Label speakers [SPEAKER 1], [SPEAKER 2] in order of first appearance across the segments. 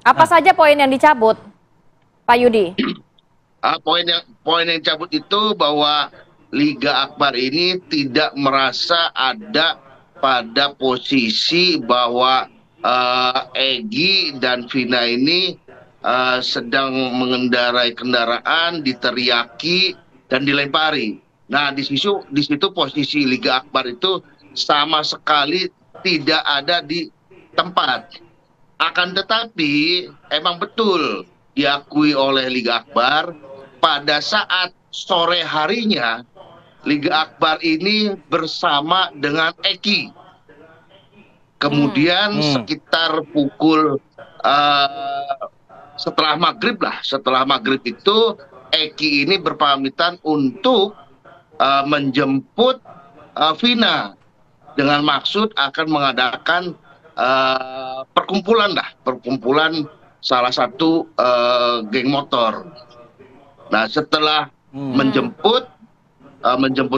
[SPEAKER 1] Apa saja poin yang dicabut, Pak Yudi?
[SPEAKER 2] Poin yang dicabut itu bahwa Liga Akbar ini tidak merasa ada pada posisi bahwa Egy dan Vina ini sedang mengendarai kendaraan, diteriaki dan dilempari. Nah, di situ posisi Liga Akbar itu sama sekali tidak ada di tempat. Akan tetapi emang betul diakui oleh Liga Akbar pada saat sore harinya Liga Akbar ini bersama dengan Eki. Kemudian sekitar pukul setelah maghrib itu Eki ini berpamitan untuk menjemput Vina dengan maksud akan mengadakan perkumpulan salah satu geng motor. Nah, setelah menjemput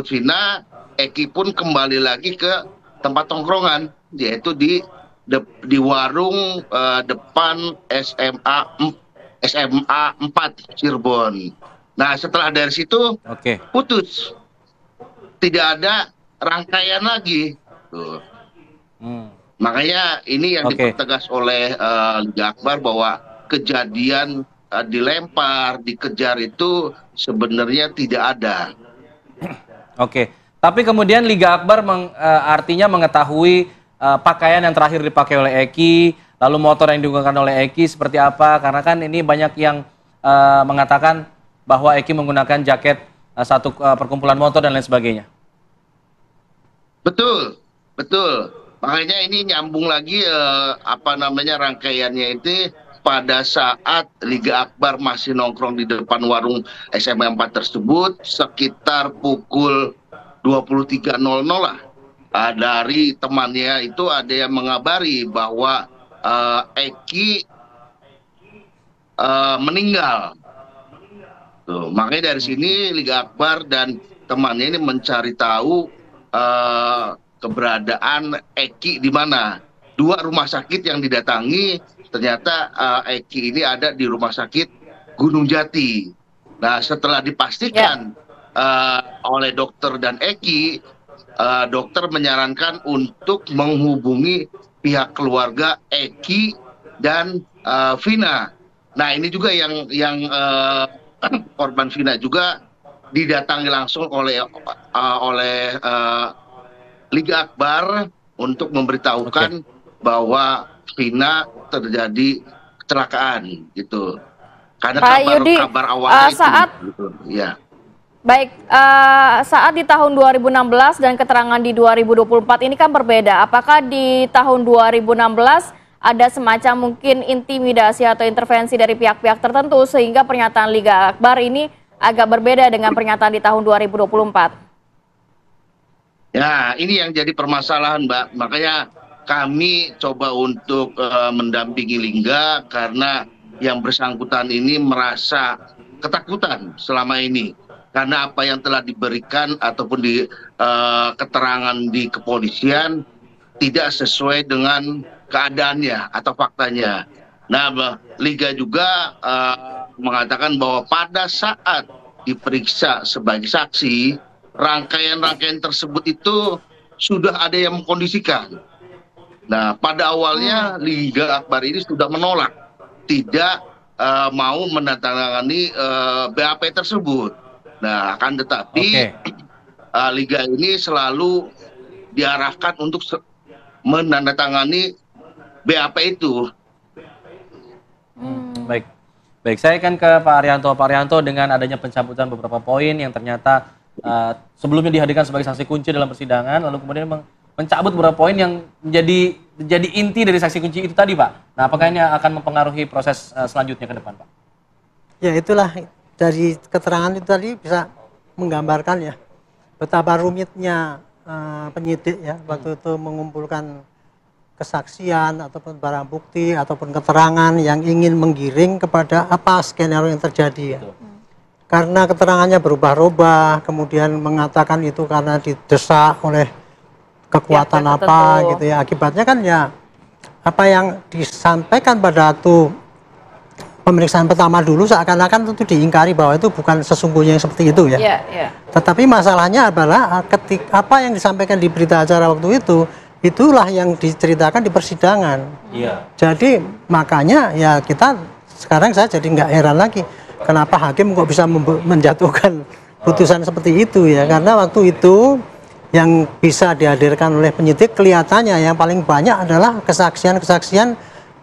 [SPEAKER 2] Vina, Eki pun kembali lagi ke tempat tongkrongan, yaitu di warung depan SMA 4 Cirebon. Nah, setelah dari situ putus, tidak ada rangkaian lagi. Tuh. Makanya ini yang dipertegas oleh Liga Akbar bahwa kejadian dilempar, dikejar itu sebenarnya tidak ada.
[SPEAKER 3] Tapi kemudian Liga Akbar artinya mengetahui pakaian yang terakhir dipakai oleh Eki, lalu motor yang digunakan oleh Eki seperti apa, karena kan ini banyak yang mengatakan bahwa Eki menggunakan jaket satu perkumpulan motor dan lain sebagainya.
[SPEAKER 2] Betul. Makanya ini nyambung lagi rangkaiannya itu pada saat Liga Akbar masih nongkrong di depan warung SMA 4 tersebut sekitar pukul 23.00 lah. Dari temannya itu ada yang mengabari bahwa Eki meninggal. Tuh, makanya dari sini Liga Akbar dan temannya ini mencari tahu keberadaan Eki di mana. 2 rumah sakit yang didatangi ternyata Eki ini ada di Rumah Sakit Gunung Jati. Nah, setelah dipastikan oleh dokter dan Eki, dokter menyarankan untuk menghubungi pihak keluarga Eki dan Vina. Nah, ini juga yang korban Vina juga didatangi langsung oleh Liga Akbar untuk memberitahukan bahwa Vina terjadi kecelakaan gitu. Karena
[SPEAKER 1] Pak Yudi,
[SPEAKER 2] kabar awalnya
[SPEAKER 1] saat
[SPEAKER 2] itu gitu. Ya.
[SPEAKER 1] Baik, saat di tahun 2016 dan keterangan di 2024 ini kan berbeda. Apakah di tahun 2016 ada semacam mungkin intimidasi atau intervensi dari pihak-pihak tertentu sehingga pernyataan Liga Akbar ini agak berbeda dengan pernyataan di tahun 2024?
[SPEAKER 2] Ya, ini yang jadi permasalahan, Mbak. Makanya kami coba untuk mendampingi Lingga karena yang bersangkutan ini merasa ketakutan selama ini. Karena apa yang telah diberikan ataupun di keterangan di kepolisian tidak sesuai dengan keadaannya atau faktanya. Nah, Liga juga mengatakan bahwa pada saat diperiksa sebagai saksi, rangkaian-rangkaian tersebut itu sudah ada yang mengkondisikan. Nah, pada awalnya Liga Akbar ini sudah menolak, tidak mau menandatangani BAP tersebut. Nah, akan tetapi Liga ini selalu diarahkan untuk menandatangani BAP itu.
[SPEAKER 3] Baik, saya akan ke Pak Arianto. Pak Arianto, dengan adanya pencabutan beberapa poin yang ternyata sebelumnya dihadirkan sebagai saksi kunci dalam persidangan, lalu kemudian mencabut beberapa poin yang menjadi inti dari saksi kunci itu tadi, Pak. Nah, apakah ini akan mempengaruhi proses selanjutnya ke depan, Pak?
[SPEAKER 4] Ya, itulah dari keterangan itu tadi bisa menggambarkan ya betapa rumitnya penyidik ya waktu itu mengumpulkan kesaksian ataupun barang bukti ataupun keterangan yang ingin menggiring kepada apa skenario yang terjadi ya. Karena keterangannya berubah-ubah, kemudian mengatakan itu karena didesak oleh kekuatan apa gitu ya. Akibatnya kan ya apa yang disampaikan pada waktu pemeriksaan pertama dulu seakan-akan itu diingkari bahwa itu bukan sesungguhnya yang seperti itu ya. Tetapi masalahnya adalah apa yang disampaikan di berita acara waktu itu, itulah yang diceritakan di persidangan. Jadi makanya ya sekarang saya jadi nggak heran lagi kenapa hakim kok bisa menjatuhkan putusan seperti itu ya, karena waktu itu yang bisa dihadirkan oleh penyidik kelihatannya yang paling banyak adalah kesaksian-kesaksian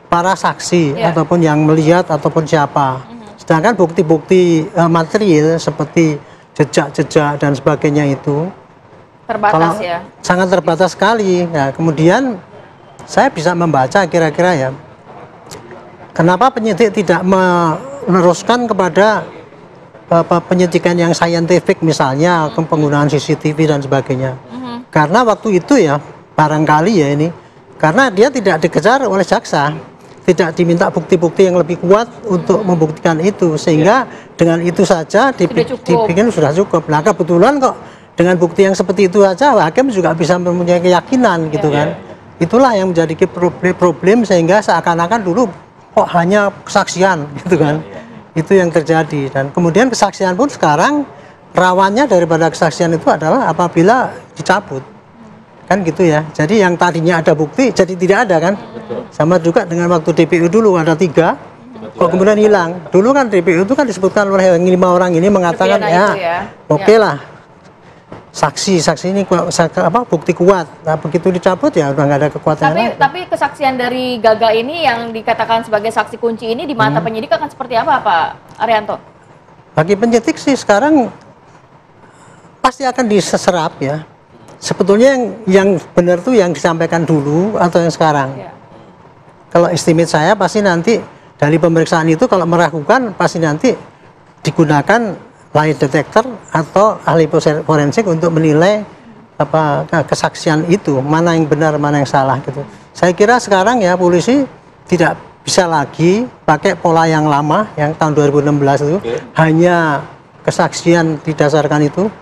[SPEAKER 4] para saksi ataupun yang melihat ataupun siapa. Sedangkan bukti-bukti material seperti jejak-jejak dan sebagainya itu
[SPEAKER 1] terbatas ya.
[SPEAKER 4] Sangat terbatas sekali. Nah, kemudian saya bisa membaca kira-kira ya, kenapa penyidik tidak meneruskan kepada penyidikan yang saintifik misalnya penggunaan CCTV dan sebagainya. Karena waktu itu ya barangkali ya ini karena dia tidak dikejar oleh jaksa, tidak diminta bukti-bukti yang lebih kuat untuk membuktikan itu, sehingga dengan itu saja dibikin sudah cukup. Nah kebetulan kok dengan bukti yang seperti itu saja hakim juga bisa mempunyai keyakinan gitu kan. Itulah yang menjadi problem sehingga seakan-akan dulu kok hanya kesaksian gitu kan. Itu yang terjadi, dan kemudian kesaksian pun sekarang rawannya daripada kesaksian itu adalah apabila dicabut kan gitu ya. Jadi yang tadinya ada bukti jadi tidak ada kan. Sama juga dengan waktu DPU dulu ada 3 kok kemudian hilang. Dulu kan DPU itu kan disebutkan oleh 5 orang ini mengatakan oke lah saksi ini bukti kuat. Nah begitu dicabut ya udah nggak ada kekuatan.
[SPEAKER 1] Tapi kesaksian dari Gaga ini yang dikatakan sebagai saksi kunci ini di mata penyidik akan seperti apa Pak Arianto?
[SPEAKER 4] Bagi penyidik sih sekarang pasti akan diserap ya. Sebetulnya yang benar tuh yang disampaikan dulu atau yang sekarang. Kalau estimate saya pasti nanti dari pemeriksaan itu kalau meragukan pasti nanti digunakan lie detector atau ahli forensik untuk menilai kesaksian itu mana yang benar mana yang salah gitu. Saya kira sekarang ya polisi tidak bisa lagi pakai pola yang lama yang tahun 2016 itu hanya kesaksian didasarkan itu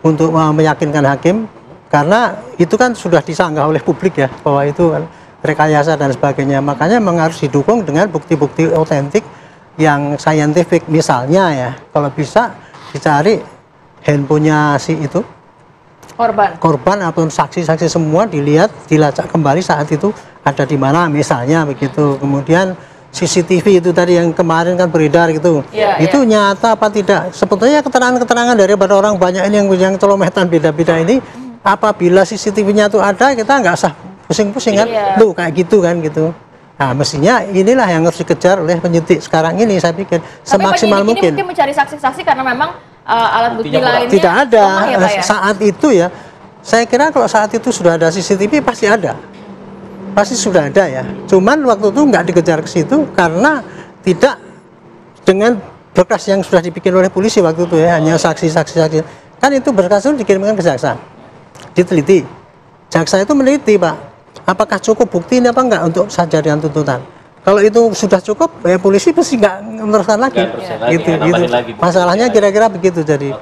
[SPEAKER 4] untuk meyakinkan hakim, karena itu kan sudah disanggah oleh publik ya bahwa itu kan rekayasa dan sebagainya. Makanya memang harus didukung dengan bukti-bukti otentik yang saintifik, misalnya ya kalau bisa dicari handphonenya si itu korban ataupun saksi-saksi semua dilihat, dilacak kembali saat itu ada di mana misalnya begitu. Kemudian CCTV itu tadi yang kemarin kan beredar gitu, itu nyata apa tidak? Sebetulnya keterangan-keterangan daripada orang banyak ini yang celometan beda-beda ini, apabila CCTV-nya itu ada kita nggak usah pusing-pusing kan, tuh kayak gitu kan gitu. Nah, mestinya inilah yang harus dikejar oleh penyidik sekarang ini, saya pikir semaksimal mungkin.
[SPEAKER 1] Ini mungkin mencari saksi-saksi karena memang alat bukti lainnya
[SPEAKER 4] tidak ada saat itu ya. Saya kira kalau saat itu sudah ada CCTV pasti ada, pasti sudah ada ya. Cuman waktu itu nggak dikejar ke situ karena tidak dengan berkas yang sudah dibikin oleh polisi waktu itu ya, hanya saksi-saksi kan itu berkas itu dikirimkan ke jaksa, diteliti. Jaksa itu meneliti Pak, apakah cukup bukti ini apa enggak untuk sajarian tuntutan. Kalau itu sudah cukup, ya polisi pasti nggak meneruskan lagi. Gitu. Masalahnya kira-kira begitu jadi.